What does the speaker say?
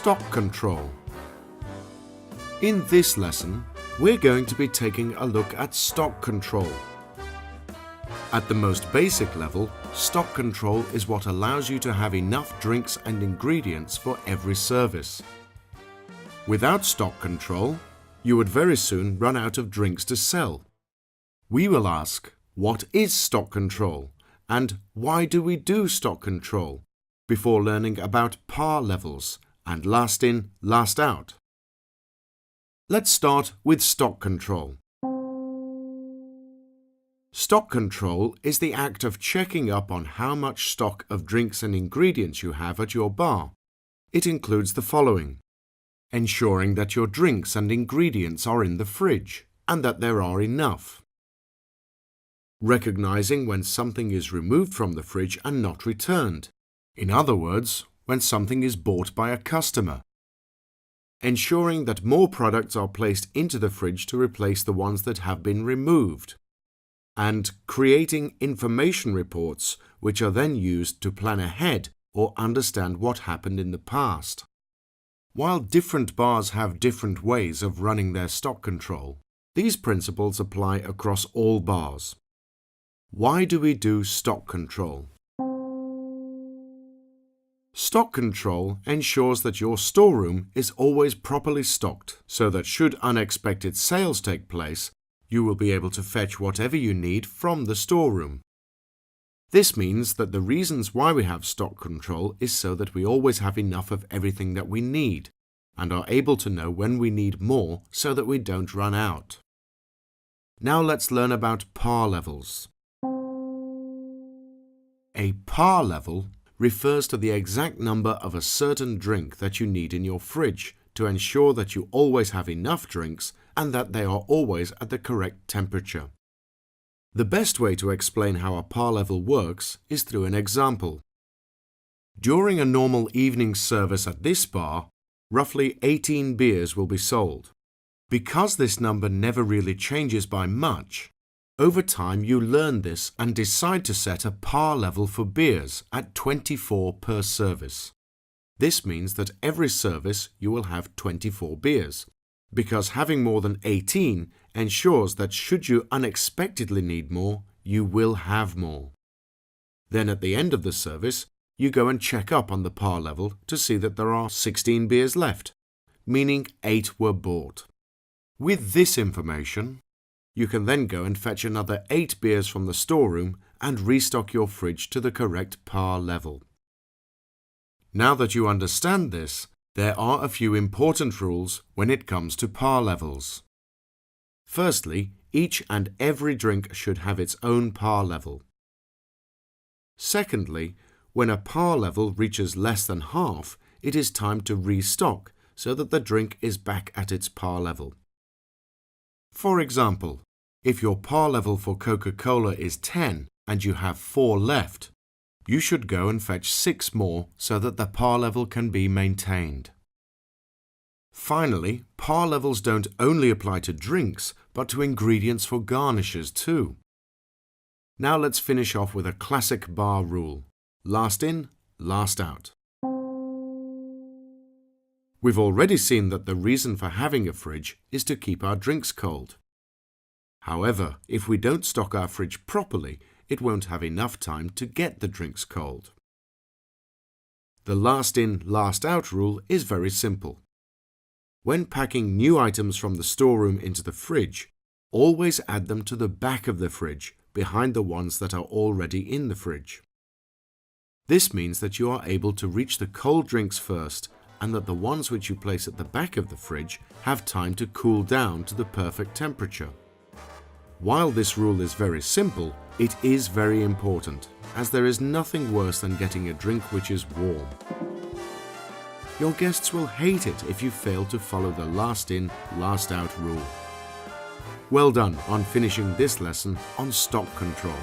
Stock control. In this lesson, we're going to be taking a look at stock control. At the most basic level, stock control is what allows you to have enough drinks and ingredients for every service. Without stock control, you would very soon run out of drinks to sell. We will ask, what is stock control and why do we do stock control, before learning about par levels and last in, last out. Let's start with stock control. Stock control is the act of checking up on how much stock of drinks and ingredients you have at your bar. It includes the following: ensuring that your drinks and ingredients are in the fridge and that there are enough. Recognizing when something is removed from the fridge and not returned. In other words, when something is bought by a customer. Ensuring that more products are placed into the fridge to replace the ones that have been removed. And creating information reports which are then used to plan ahead or understand what happened in the past. While different bars have different ways of running their stock control, these principles apply across all bars. Why do we do stock control? Stock control ensures that your storeroom is always properly stocked, so that should unexpected sales take place, you will be able to fetch whatever you need from the storeroom. This means that the reasons why we have stock control is so that we always have enough of everything that we need, and are able to know when we need more so that we don't run out. Now let's learn about par levels. A par level refers to the exact number of a certain drink that you need in your fridge to ensure that you always have enough drinks and that they are always at the correct temperature. The best way to explain how a par level works is through an example. During a normal evening service at this bar, roughly 18 beers will be sold. Because this number never really changes by much, over time you learn this and decide to set a par level for beers at 24 per service. This means that every service you will have 24 beers, because having more than 18 ensures that should you unexpectedly need more, you will have more. Then at the end of the service, you go and check up on the par level to see that there are 16 beers left, meaning 8 were bought. With this information, you can then go and fetch another 8 beers from the storeroom and restock your fridge to the correct par level. Now that you understand this, there are a few important rules when it comes to par levels. Firstly, each and every drink should have its own par level. Secondly, when a par level reaches less than half, it is time to restock so that the drink is back at its par level. For example, if your par level for Coca-Cola is 10 and you have 4 left, you should go and fetch 6 more so that the par level can be maintained. Finally, par levels don't only apply to drinks, but to ingredients for garnishes too. Now let's finish off with a classic bar rule: last in, last out. We've already seen that the reason for having a fridge is to keep our drinks cold. However, if we don't stock our fridge properly, it won't have enough time to get the drinks cold. The last in, last out rule is very simple. When packing new items from the storeroom into the fridge, always add them to the back of the fridge, behind the ones that are already in the fridge. This means that you are able to reach the cold drinks first, and that the ones which you place at the back of the fridge have time to cool down to the perfect temperature. While this rule is very simple, it is very important, as there is nothing worse than getting a drink which is warm. Your guests will hate it if you fail to follow the last in, last out rule. Well done on finishing this lesson on stock control.